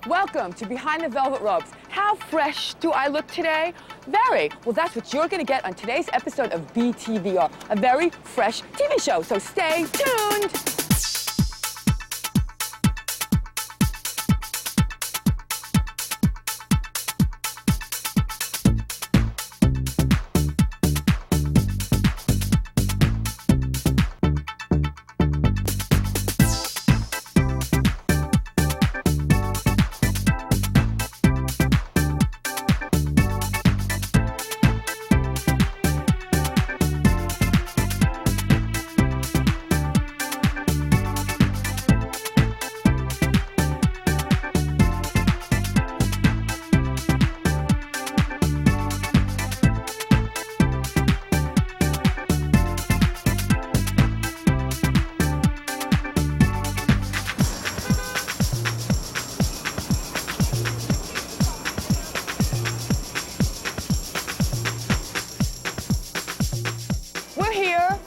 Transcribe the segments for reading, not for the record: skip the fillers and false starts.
Welcome to Behind the Velvet Ropes. How fresh do I look today? Very. Well, that's what you're going to get on today's episode of Btvr, a very fresh TV show. So stay tuned.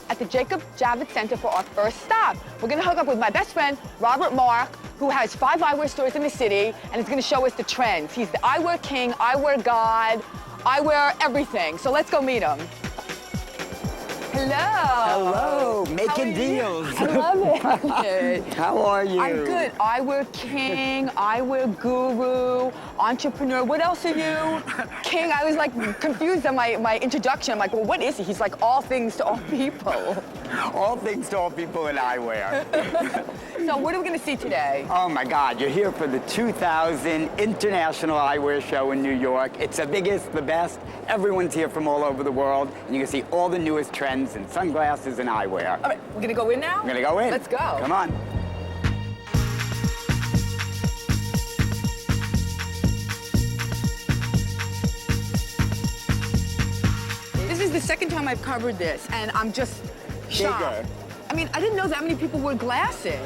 At the Jacob Javits Center for our first stop. We're gonna hook up with my best friend, Robert Mark, who has 5 eyewear stores in the city, and is gonna show us the trends. He's the eyewear king, eyewear god, eyewear everything. So let's go meet him. Hello. Hello, making deals. I love it. How are you? I'm good. Eyewear king, eyewear guru, entrepreneur. What else are you? King. I was like confused on my introduction. I'm like, well, what is he? He's like all things to all people. All things to all people in eyewear. So what are we going to see today? Oh my God, you're here for the 2000 International Eyewear Show in New York. It's the biggest, the best. Everyone's here from all over the world, and you can see all the newest trends in sunglasses and eyewear. All right, we're going to go in now? We're going to go in. Let's go. Come on. This is the second time I've covered this, and I'm just shocked. Bigger. I mean, I didn't know that many people wear glasses.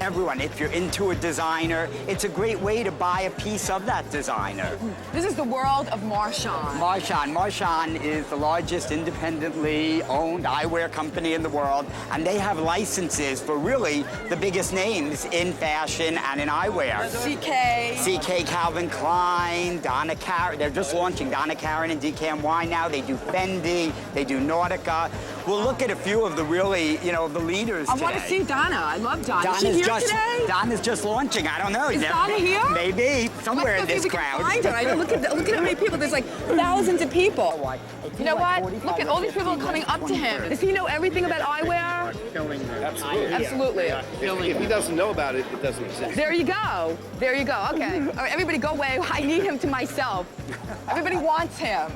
Everyone, if you're into a designer, it's a great way to buy a piece of that designer. This is the world of Marchand. Marchand is the largest independently owned eyewear company in the world, and they have licenses for really the biggest names in fashion and in eyewear. CK, Calvin Klein, Donna Karan. They're just launching Donna Karan and DKNY now. They do Fendi, they do Nautica. We'll look at a few of the really, the leaders today. I want to see Donna. I love Donna. Is she here today? Donna's just launching. I don't know. Is Donna here? Maybe somewhere in this crowd. Find her. I mean, look at how many people. There's like thousands of people. You know what? Look at all these people coming up to him. Does he know everything about eyewear? Absolutely. Absolutely. Yeah. If he doesn't know about it, it doesn't exist. There you go. There you go. Okay. All right, everybody go away. I need him to myself. Everybody wants him.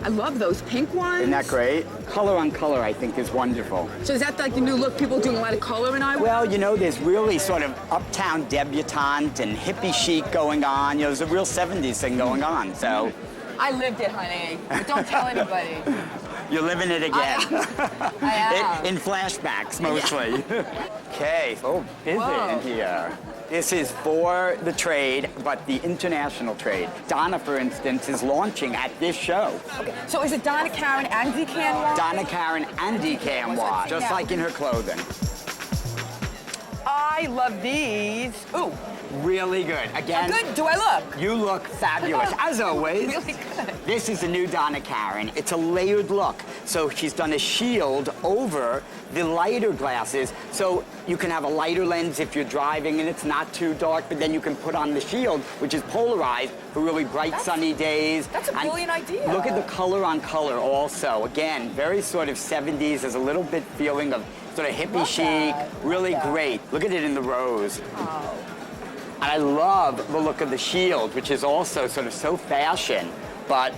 I love those pink ones. Isn't that great? Color on color, I think, is wonderful. So is that like the new look? People doing a lot of color in eyewear? Well, there's really sort of uptown debutante and hippie chic going on. There's a real 70s thing going on, so. I lived it, honey. But don't tell anybody. You're living it again. I am. In flashbacks, mostly. Okay, so busy in here. This is for the trade, but the international trade. Donna, for instance, is launching at this show. Okay, so is it Donna Karan and DKNY? Donna Karan and DKNY, just like in her clothing. I love these. Ooh. Really good. Again, how good do I look? You look fabulous, as always. Really good. This is the new Donna Karan. It's a layered look. So she's done a shield over the lighter glasses, so you can have a lighter lens if you're driving and it's not too dark, but then you can put on the shield, which is polarized for really bright, sunny days. That's a brilliant idea. Look at the color on color also. Again, very sort of 70s. There's a little bit feeling of sort of hippie chic. Really great. Look at it in the rose. Oh. And I love the look of the shield, which is also sort of so fashion, but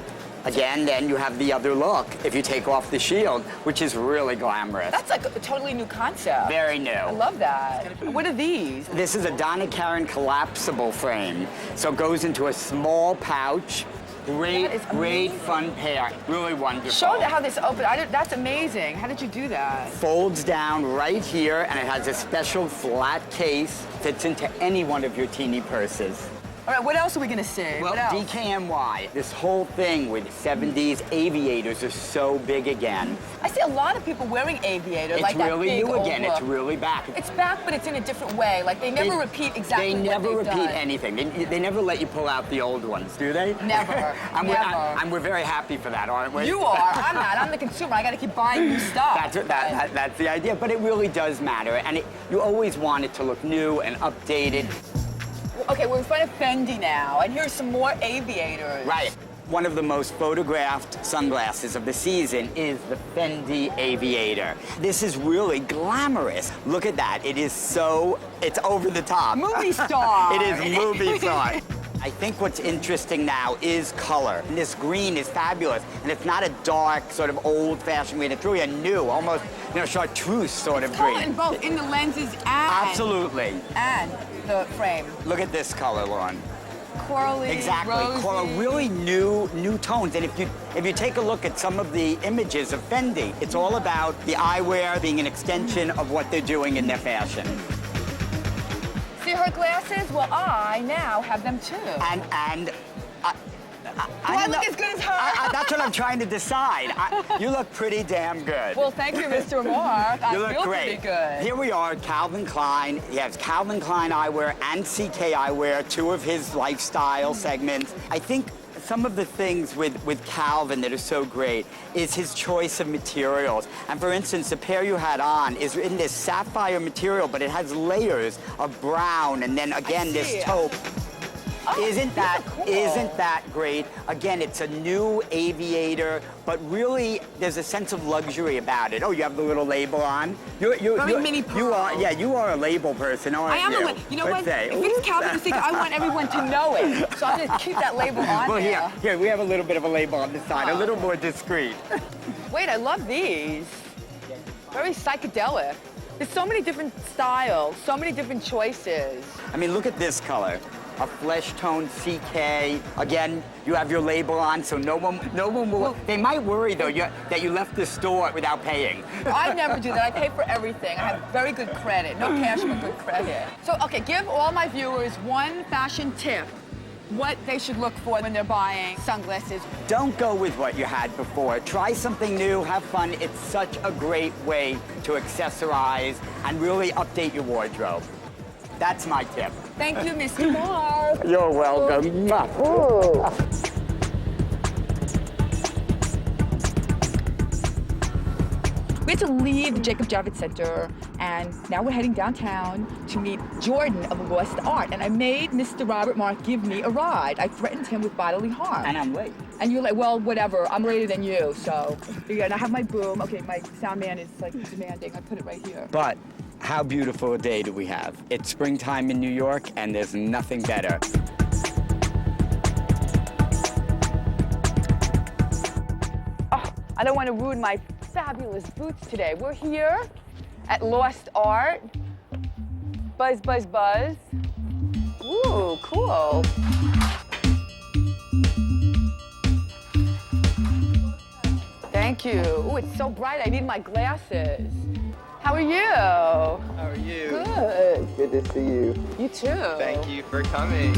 again, then you have the other look if you take off the shield, which is really glamorous. That's like a totally new concept. Very new. I love that. What are these? This is a Donna Karan collapsible frame. So it goes into a small pouch. Great fun pair. Really wonderful. Show how this opens. That's amazing. How did you do that? Folds down right here, and it has a special flat case. Fits into any one of your teeny purses. All right, what else are we going to see? Well, DKNY, this whole thing with 70s aviators is so big again. I see a lot of people wearing aviators, It's like that really big new old again. look. It's really back. It's back, but it's in a different way. Like, they never repeat exactly They what never they've repeat done. anything. They never let you pull out the old ones, do they? Never, and never. we're very happy for that, aren't we? You are. I'm not. I'm the consumer. I got to keep buying new stuff. That's the idea. But it really does matter, and you always want it to look new and updated. Okay, we're in front of Fendi now, and here's some more aviators. Right. One of the most photographed sunglasses of the season is the Fendi Aviator. This is really glamorous. Look at that. It's over the top. Movie star. It is movie star. I think what's interesting now is color. And this green is fabulous. And it's not a dark, sort of old-fashioned green. It's really a new, almost, chartreuse sort of Color green. in both, in the lenses and... Absolutely. And the frame. Look at this color, Lauren. Corally, Exactly, rosy. coral, really new tones. And if you take a look at some of the images of Fendi, it's all about the eyewear being an extension of what they're doing in their fashion. See her glasses? Well, I now have them too. And Do I look as good as her? that's what I'm trying to decide. You look pretty damn good. Well, thank you, Mr. Mark. I You look feel great. pretty good. Here we are, Calvin Klein. He has Calvin Klein eyewear and CK eyewear, two of his lifestyle segments. I think some of the things with Calvin that are so great is his choice of materials. And for instance, the pair you had on is in this sapphire material, but it has layers of brown and then again this taupe. Oh, Isn't that great? Again, it's a new aviator, but really there's a sense of luxury about it. Oh, you have the little label on. Very mini pearl. You are a label person, aren't you? I am a You know what? If it's Calvin Klein, I want everyone to know it. So I'm going to keep that label on Well, there. here, we have a little bit of a label on the side, a little more discreet. Wait, I love these. Very psychedelic. There's so many different styles, so many different choices. I mean, look at this color. A flesh tone CK. Again, you have your label on, so no one will. They might worry though that you left the store without paying. I never do that. I pay for everything. I have very good credit. No cash, but good credit. So, okay, give all my viewers one fashion tip. What they should look for when they're buying sunglasses. Don't go with what you had before. Try something new, have fun. It's such a great way to accessorize and really update your wardrobe. That's my tip. Thank you, Mr. Mark. You're welcome. We had to leave the Jacob Javits Center, and now we're heading downtown to meet Jordan of Lost Art. And I made Mr. Robert Mark give me a ride. I threatened him with bodily harm. And I'm late. And you're like, well, whatever, I'm later than you, so. Yeah, and I have my boom. Okay, my sound man is like demanding. I put it right here. But how beautiful a day do we have? It's springtime in New York, and there's nothing better. Oh, I don't want to ruin my fabulous boots today. We're here at Lost Art. Buzz, buzz, buzz. Ooh, cool. Thank you. Ooh, it's so bright. I need my glasses. How are you? How are you? Good. Good to see you. You too. Thank you for coming.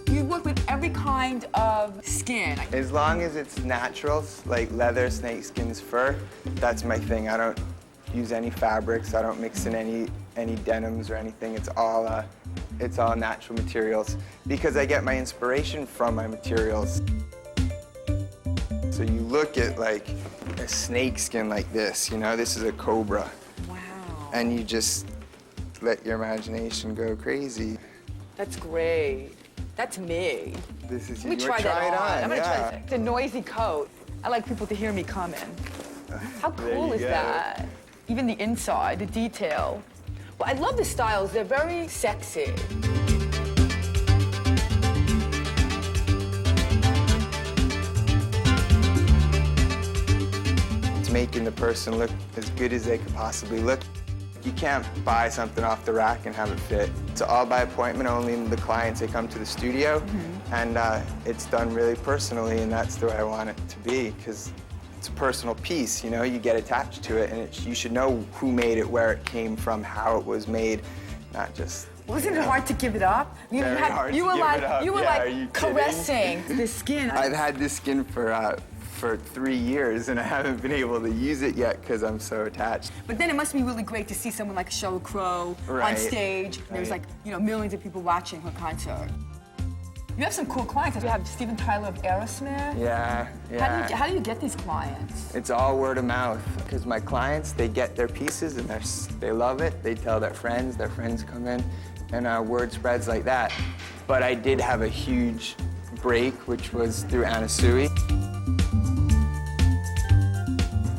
You work with every kind of skin. As long as it's natural, like leather, snakeskins, fur, that's my thing. I don't use any fabrics. I don't mix in any denims or anything. It's all natural materials because I get my inspiration from my materials. So you look at like a snakeskin like this, this is a cobra. Wow. And you just let your imagination go crazy. That's great. That's me. This is Let me you. try that it on. on. I'm gonna try yeah. this. It's a noisy coat. I like people to hear me coming. How cool you is go. that? Even the inside, the detail. Well, I love the styles. They're very sexy. It's making the person look as good as they could possibly look. You can't buy something off the rack and have it fit. It's all by appointment, only the clients, they come to the studio, and it's done really personally, and that's the way I want it to be, because it's a personal piece, you get attached to it, and you should know who made it, where it came from, how it was made, not just Wasn't it hard to give it up? Very hard to give it up. You were Yeah, are like you caressing the skin. I've had this skin for 3 years, and I haven't been able to use it yet because I'm so attached. But then it must be really great to see someone like Sheryl Crow on Right. stage. There's like, millions of people watching her concert. You have some cool clients. You have Steven Tyler of Aerosmith. Yeah. How do you get these clients? It's all word of mouth, because my clients, they get their pieces and they love it. They tell their friends come in, and word spreads like that. But I did have a huge break, which was through Anna Sui.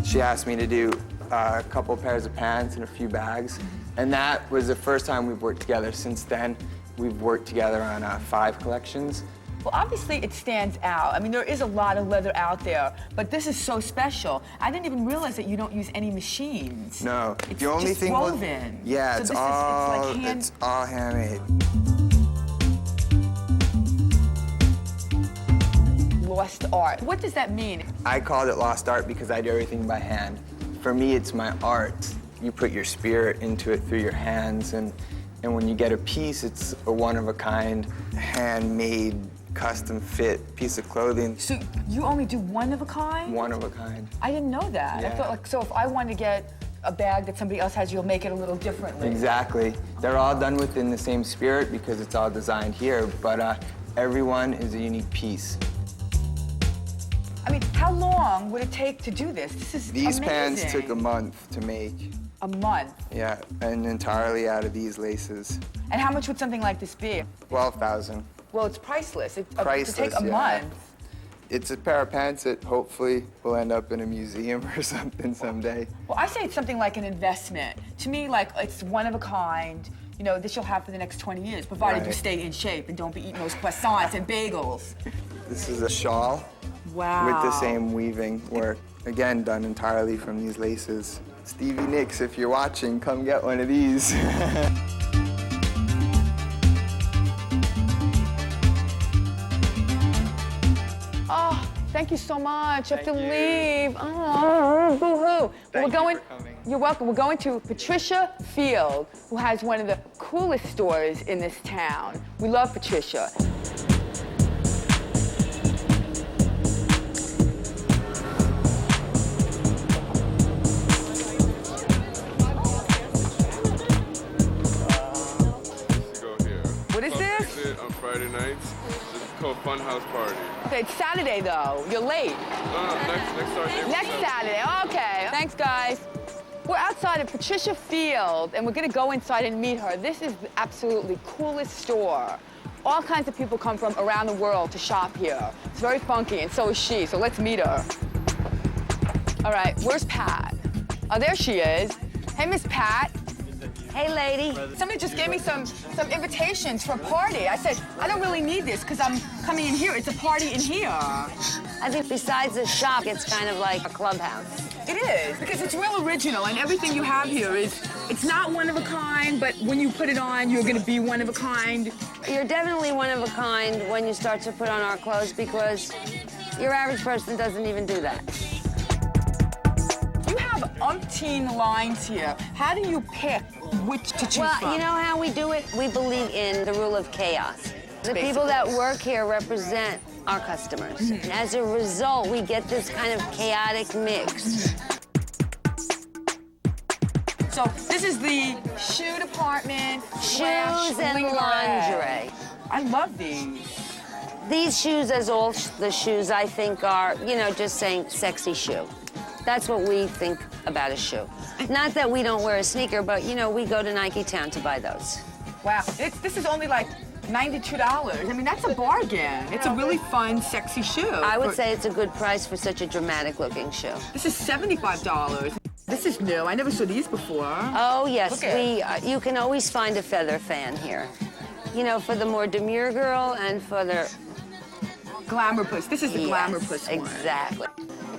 She asked me to do a couple pairs of pants and a few bags, and that was the first time we've worked together. Since then, we've worked together on 5 collections. Well, obviously it stands out. I mean, there is a lot of leather out there, but this is so special. I didn't even realize that you don't use any machines. No, It's the only just thing woven. yeah, So it's this all is, it's like it's all handmade. lost art. What does that mean? I called it lost art because I do everything by hand. For me, it's my art. You put your spirit into it through your hands, and when you get a piece, it's a one-of-a-kind, handmade, custom-fit piece of clothing. So you only do one of a kind? One of a kind. I didn't know that. I Yeah. thought like, so if I wanted to get a bag that somebody else has, you'll make it a little differently. Exactly. They're all done within the same spirit because it's all designed here, but everyone is a unique piece. I mean, how long would it take to do this? This is These amazing. pants took a month to make. A month. Yeah, and entirely out of these laces. And how much would something like this be? 12,000. Well, it's priceless. To Priceless, take a yeah. month. It's a pair of pants that hopefully will end up in a museum or something someday. Well, I say it's something like an investment. To me, like, it's one of a kind. This you'll have for the next 20 years, provided you Right. stay in shape and don't be eating those croissants and bagels. This is a shawl Wow. with the same weaving work. Again, done entirely from these laces. Stevie Nicks, if you're watching, come get one of these. Oh, thank you so much. I have to leave. Oh, boo-hoo. Thank you for coming. You're welcome. We're going to Patricia Field, who has one of the coolest stores in this town. We love Patricia. What is this? It on Friday nights. It's called Fun House Party. Okay, it's Saturday, though. You're late. Next Saturday. Next Saturday. Okay. Thanks, guys. We're outside of Patricia Field, and we're going to go inside and meet her. This is the absolutely coolest store. All kinds of people come from around the world to shop here. It's very funky, and so is she, so let's meet her. All right, where's Pat? Oh, there she is. Hey, Miss Pat. Hey, lady. Somebody just gave me some invitations for a party. I said, I don't really need this because I'm coming in here. It's a party in here. I think besides a shop, it's kind of like a clubhouse. It is, because it's real original, and everything you have here it's not one of a kind, but when you put it on, you're gonna be one of a kind. You're definitely one of a kind when you start to put on our clothes because your average person doesn't even do that. You have umpteen lines here. How do you pick which to choose from? Well, you know how we do it? We believe in the rule of chaos. The people that work here represent our customers. And as a result, we get this kind of chaotic mix. So this is the shoe department. Shoes and lingerie. I love these. These shoes, as all the shoes, I think are, just saying sexy shoe. That's what we think about a shoe. Not that we don't wear a sneaker, but, we go to Nike Town to buy those. Wow, this is only like $92. I mean, that's a bargain. It's a really fun, sexy shoe. I would say it's a good price for such a dramatic-looking shoe. This is $75. This is new. I never saw these before. Oh, yes. Okay. You can always find a feather fan here. For the more demure girl and for the... Glamour puss. This is the glamour Yes, puss one. exactly.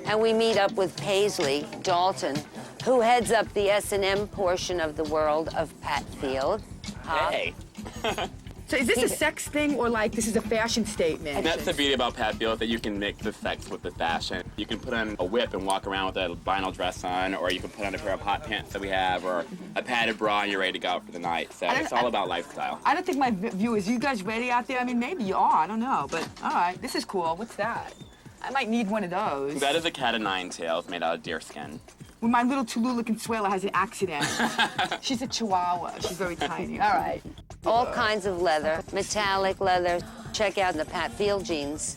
And we meet up with Paisley Dalton, who heads up the S&M portion of the world of Pat Field. Hey. So is this a sex thing or like this is a fashion statement? That's the beauty about Pat Field, that you can mix the sex with the fashion. You can put on a whip and walk around with a vinyl dress on, or you can put on a pair of hot pants that we have, or a padded bra and you're ready to go out for the night. So it's all about lifestyle. I don't think my viewers, you guys ready out there? I mean, maybe you are, I don't know, but all right, this is cool. What's that? I might need one of those. That is a cat of nine tails made out of deer skin. When my little Tallulah Consuela has an accident. She's a chihuahua. She's very tiny. All right. All kinds of leather, metallic leather. Check out the Pat Field jeans.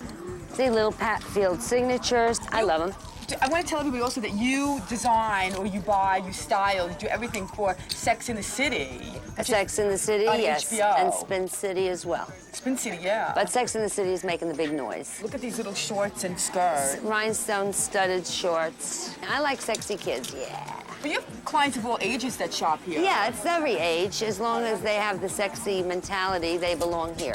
See, little Pat Field signatures. I love them. I want to tell everybody also that you design or you buy, you style, you do everything for Sex in the City. Sex in the City, on yes. HBO. And Spin City as well. Spin City, yeah. But Sex in the City is making the big noise. Look at these little shorts and skirts. Rhinestone studded shorts. I like sexy kids, yeah. But you have clients of all ages that shop here. Yeah, it's every age. As long as they have the sexy mentality, they belong here.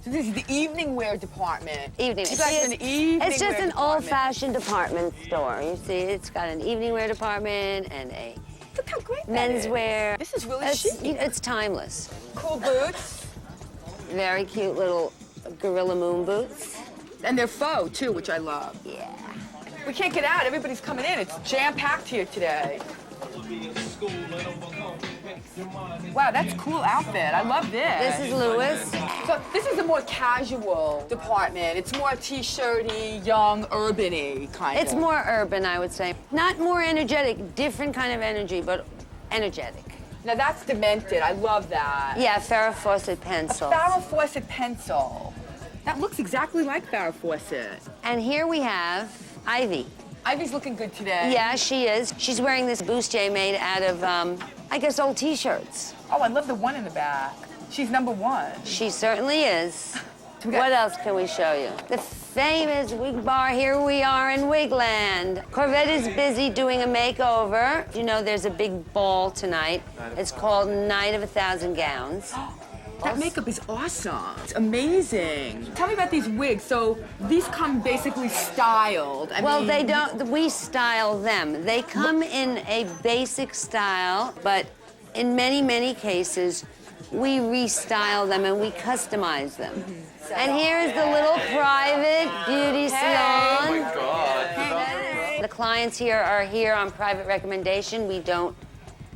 So this is the evening wear department. Evening. You guys have an evening It's just wear an department. old-fashioned department store. You see, it's got an evening wear department and a Look how great that is. menswear. This is really It's, chic. it's timeless. Cool boots. Very cute little Gorilla Moon boots. And they're faux, too, which I love. Yeah. We can't get out. Everybody's coming in. It's jam-packed here today. Wow, that's a cool outfit. I love this. This is Louis. So this is a more casual department. It's more t-shirty, young, urban-y kind It's of. more urban, I would say. Not more energetic, different kind of energy, but energetic. Now that's demented. I love that. Yeah, Farrah Fawcett pencil. Farrah Fawcett pencil. That looks exactly like Farrah Fawcett. And here we have Ivy. Ivy's looking good today. Yeah, she is. She's wearing this bustier made out of, I guess, old T-shirts. Oh, I love the one in the back. She's #1. She certainly is. We got- What else can we show you? The famous wig bar. Here we are in Wigland. Corvette is busy doing a makeover. You know, there's a big ball tonight. It's called Night of 1,000 Gowns. That makeup is awesome. It's amazing. Tell me about these wigs. So these come basically styled. I Well, mean, they don't, we style them. They come in a basic style, but in many, many cases, we restyle them and we customize them. And here's the little private beauty salon. The clients here are here on private recommendation. We don't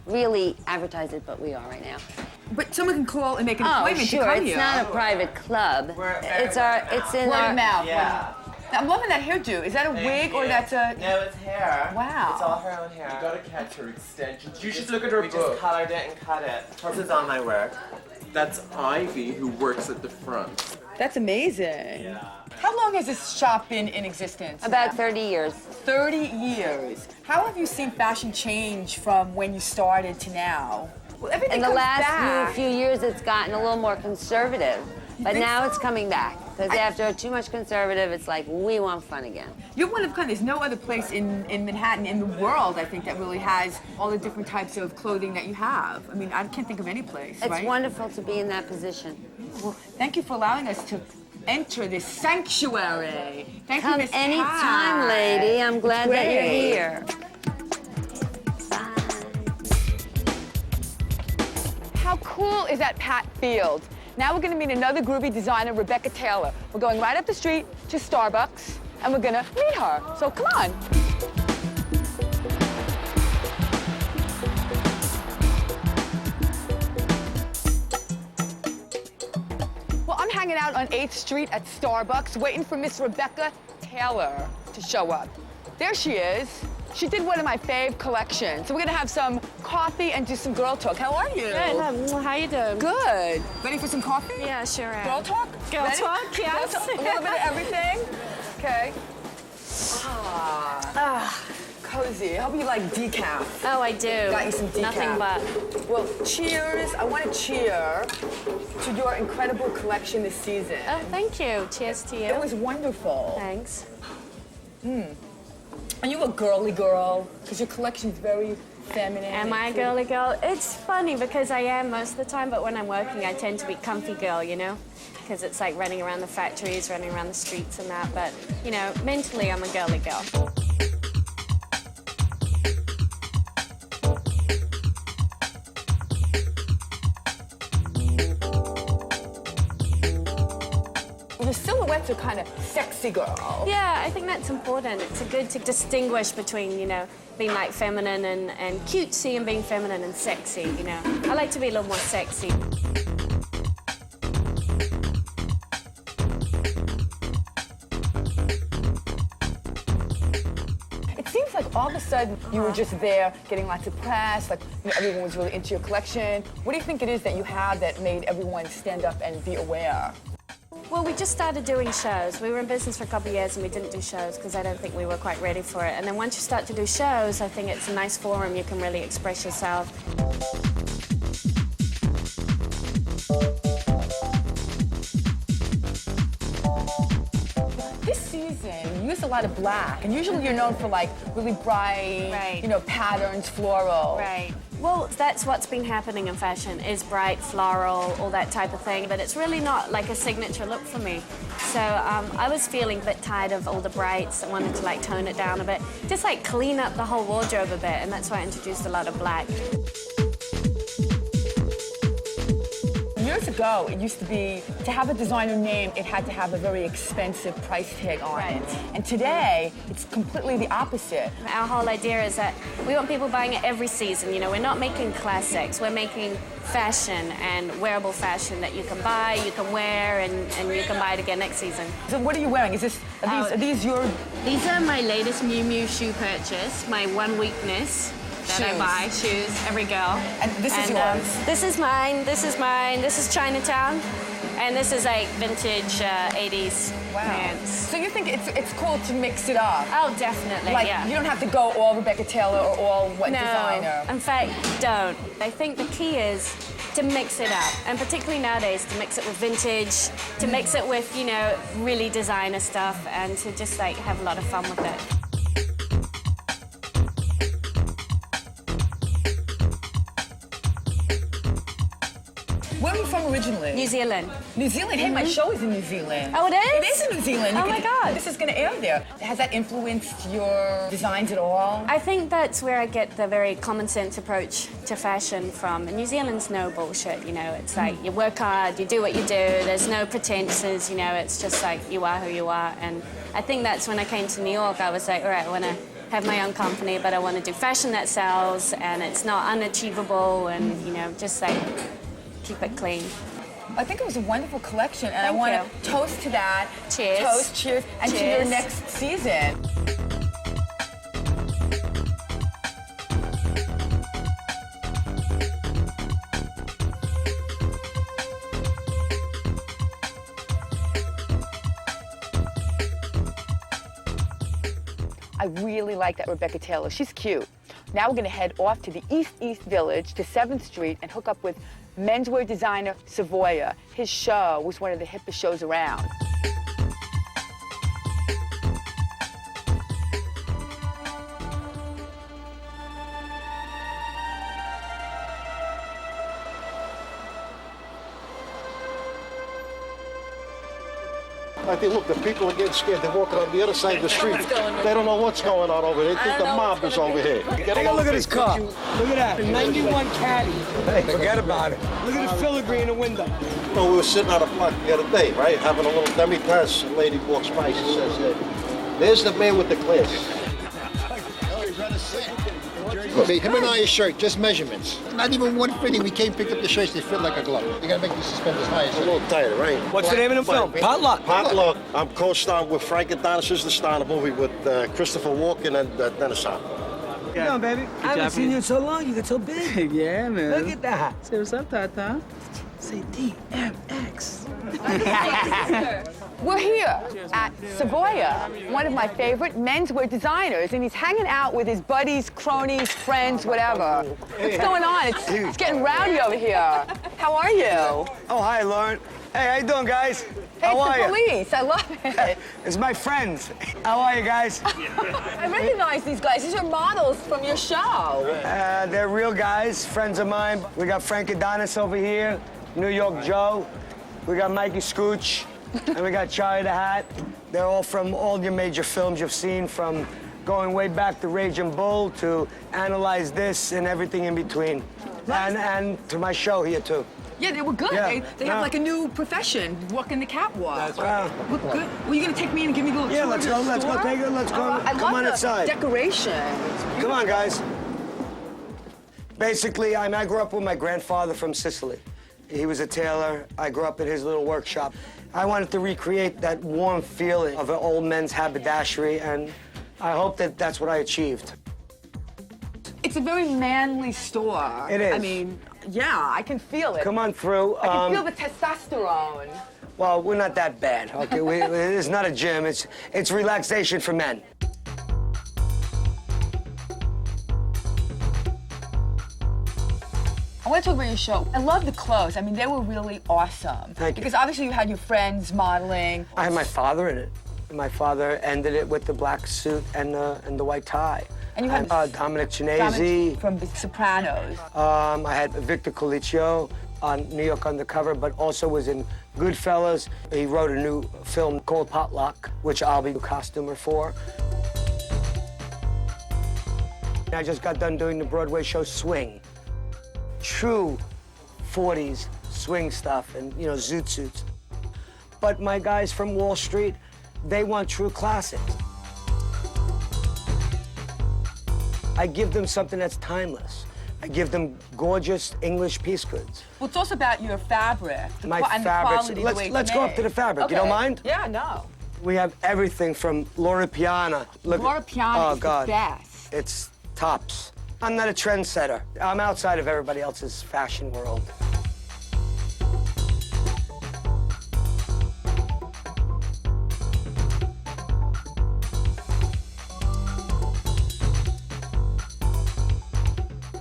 really advertise it, but we are right now. But someone can call and make an Oh, appointment sure. to come It's here. not a private club. It's in Word our of mouth. Yeah. Now, I'm loving that hairdo. Is that a wig or that's a... No, it's hair. Wow. It's all her own hair. You gotta catch her extensions. You should look at her book. We just colored it and cut it. This is all my work. That's Ivy, who works at the front. That's amazing. How long has this shop been in existence? about 30 years. 30 years. How have you seen fashion change from when you started to now? Well, everything In the comes last back. few years, it's gotten a little more conservative, but think now so? it's coming back. Because after too much conservative, it's like, we want fun again. You're one of a kind. There's no other place in Manhattan, in the world, I think, that really has all the different types of clothing that you have. I mean, I can't think of any place, It's right? wonderful to be in that position. Well, thank you for allowing us to enter this sanctuary. Thank Come you, Miss anytime, Pat. lady. I'm glad that you're Great. here. How cool is that Pat Field? Now we're gonna meet another groovy designer, Rebecca Taylor. We're going right up the street to Starbucks, and we're gonna meet her. So come on. Well, I'm hanging out on 8th Street at Starbucks, waiting for Miss Rebecca Taylor to show up. There she is. She did one of my fave collections. So we're gonna have some coffee and do some girl talk. How are you? Good. How you doing? Good. Ready for some coffee? Yeah, sure am. Girl talk? Girl Ready? talk, yes. Girl talk, a little bit of everything. Okay. Cozy. I hope you like decaf. Oh, I do. Got you some decaf. Nothing but. Well, cheers. I want to cheer to your incredible collection this season. Oh, thank you. Cheers to you. It was wonderful. Thanks. Are you a girly girl? Because your collection is very feminine. Am I a girly girl? It's funny because I am most of the time, but when I'm working, I tend to be comfy girl, you know? Because it's like running around the factories, running around the streets and that. But, you know, mentally, I'm a girly girl. not so kind of sexy girl. Yeah, I think that's important. It's good to distinguish between, you know, being like feminine and cutesy and being feminine and sexy, you know. I like to be a little more sexy. It seems like all of a sudden you were just there getting lots of press, like you know, everyone was really into your collection. What do you think it is that you have that made everyone stand up and be aware? Well, we just started doing shows. We were in business for a couple of years and we didn't do shows because I don't think we were quite ready for it. And then once you start to do shows, I think it's a nice forum. You can really express yourself. This season, you used a lot of black, and usually you're known for like really bright, Right. you know, patterns, floral. Right. Well, that's what's been happening in fashion, is bright, floral, all that type of thing, but it's really not like a signature look for me. So I was feeling a bit tired of all the brights. I wanted to like tone it down a bit, just like clean up the whole wardrobe a bit, and that's why I introduced a lot of black. Years ago, it used to be, to have a designer name, it had to have a very expensive price tag on it. And today, it's completely the opposite. Our whole idea is that we want people buying it every season. You know, we're not making classics. We're making fashion and wearable fashion that you can buy, you can wear, and you can buy it again next season. So what are you wearing? Is this, are these your... These are my latest Miu Miu shoe purchase, my one weakness. That I buy shoes, every girl. And this is yours? This is mine, this is mine, this is Chinatown, and this is like vintage 80s pants. So you think it's cool to mix it up? Oh, definitely, Like, yeah. you don't have to go all Rebecca Taylor or all what designer? In fact, don't. I think the key is to mix it up, and particularly nowadays, to mix it with vintage, to mix it with, you know, really designer stuff, and to just like have a lot of fun with it. Where are you from originally? New Zealand. New Zealand? Hey, my show is in New Zealand. Oh, it is? It is in New Zealand. Oh, my God. This is going to air there. Has that influenced your designs at all? I think that's where I get the very common sense approach to fashion from. And New Zealand's no bullshit, you know. It's like you work hard, you do what you do, there's no pretenses, you know. It's just like you are who you are. And I think that's when I came to New York, I was like, all right, I want to have my own company, but I want to do fashion that sells, and it's not unachievable, and, you know, just like keep it clean. I think it was a wonderful collection, and Thank I want you. to toast to that. Cheers. Toast, cheers, and to your Cheers. next season. I really like that Rebecca Taylor. She's cute. Now we're going to head off to the East Village to 7th Street and hook up with menswear designer Savoya. His show was one of the hippest shows around. I think, look, the people are getting scared. They're walking on the other side of the street. They don't know what's going on over there. They think the mob is over here. Take a look at this car. Look at that. A 91 Caddy. Hey, forget about it. Look at the filigree in the window. Well, we were sitting on a block the other day, right? Having a little demi-tasse. A lady walks by. She says, there's the man with the glasses. Him and I a shirt, just measurements. Not even one fitting. We came pick up the shirts, they fit like a glove. You gotta make these suspenders high. A little tighter, right? What's the name of the film? Potluck. Potluck. I'm co-starring with Frank Adonis. This is the star of the movie with Christopher Walken and Dennis Hopper. How you doing, baby? I haven't seen you in so long. You get so big. Yeah, man. Look at that. Say what's up, Tata. Say DMX. We're here at Savoya, one of my favorite menswear designers, and he's hanging out with his buddies, cronies, friends, whatever. What's going on? It's getting rowdy over here. How are you? Oh, hi, Lauren. Hey, how you doing, guys? Hey, How are it's the you? police. I love it. It's my friends. How are you guys? I recognize these guys. These are models from your show. They're real guys, friends of mine. We got Frank Adonis over here, New York Joe. We got Mikey Scooch, and we got Charlie the Hat. They're all from all your major films you've seen, from going way back to Raging Bull to Analyze This and everything in between. And to my show here, too. Yeah, they were good. Yeah. They have like a new profession, walking the catwalk. That's right. Look good. Well, you gonna take me in and give me a little Yeah, tour let's of go. the Let's go. store? Take it. Let's go. I Come love on the inside. decoration. Come on, guys. Basically, I grew up with my grandfather from Sicily. He was a tailor. I grew up in his little workshop. I wanted to recreate that warm feeling of an old men's haberdashery, and I hope that that's what I achieved. It's a very manly store. It is. I mean, yeah, I can feel it. Come on through. I can feel the testosterone. Well, we're not that bad, okay? It's not a gym. It's relaxation for men. I want to talk about your show. I love the clothes. I mean, they were really awesome. Thank you. Because obviously you had your friends modeling. I had my father in it. My father ended it with the black suit and the white tie. And you had Dominic Cinesi. from The Sopranos. I had Victor Colicchio on New York Undercover, but also was in Goodfellas. He wrote a new film called Potluck, which I'll be a costumer for. I just got done doing the Broadway show Swing. True 40s swing stuff and, you know, zoot suits. But my guys from Wall Street, they want true classics. I give them something that's timeless. I give them gorgeous English piece goods. Well, it's also about your fabric. My and fabrics. the quality, Let's go up to the fabric. Okay. You don't mind? Yeah, no. We have everything from Laura Piana. Laura Piana is God. the best. It's tops. I'm not a trendsetter. I'm outside of everybody else's fashion world.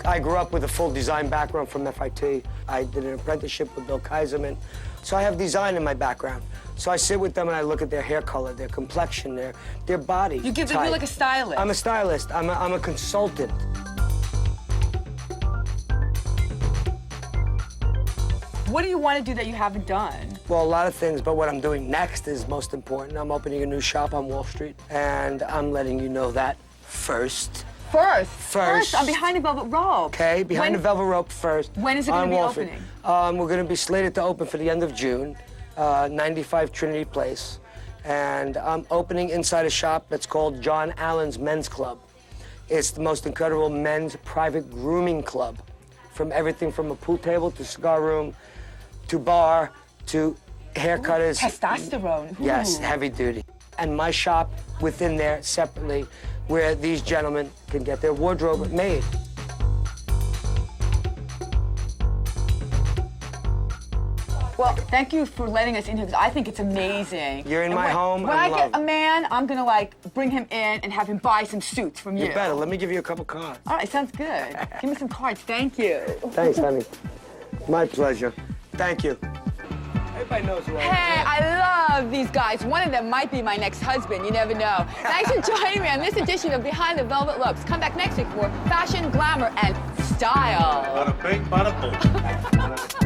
I grew up with a full design background from FIT. I did an apprenticeship with Bill Kaiserman. So I have design in my background. So I sit with them and I look at their hair color, their complexion, their body You give type. me like a stylist. I'm a stylist. I'm a consultant. What do you want to do that you haven't done? Well, a lot of things, but what I'm doing next is most important. I'm opening a new shop on Wall Street, and I'm letting you know that first. First, I'm behind the velvet rope. Okay, behind the velvet rope first. When is it going to be Wall Street. opening? We're going to be slated to open for the end of June, 95 Trinity Place. And I'm opening inside a shop that's called John Allen's Men's Club. It's the most incredible men's private grooming club. From everything from a pool table to cigar room to bar to haircutters. Testosterone. Ooh. Yes, heavy duty. And my shop within there separately where these gentlemen can get their wardrobe made. Well, thank you for letting us in here because I think it's amazing. You're in my home. When I get a man, I'm gonna like bring him in and have him buy some suits from you. You better. Let me give you a couple cards. All right, sounds good. Give me some cards. Thank you. Thanks, honey. My pleasure. Thank you. Everybody knows who I am. Hey, I love these guys. One of them might be my next husband. You never know. Thanks for joining me on this edition of Behind the Velvet Looks. Come back next week for fashion, glamour, and style. Bada bing, bada boom.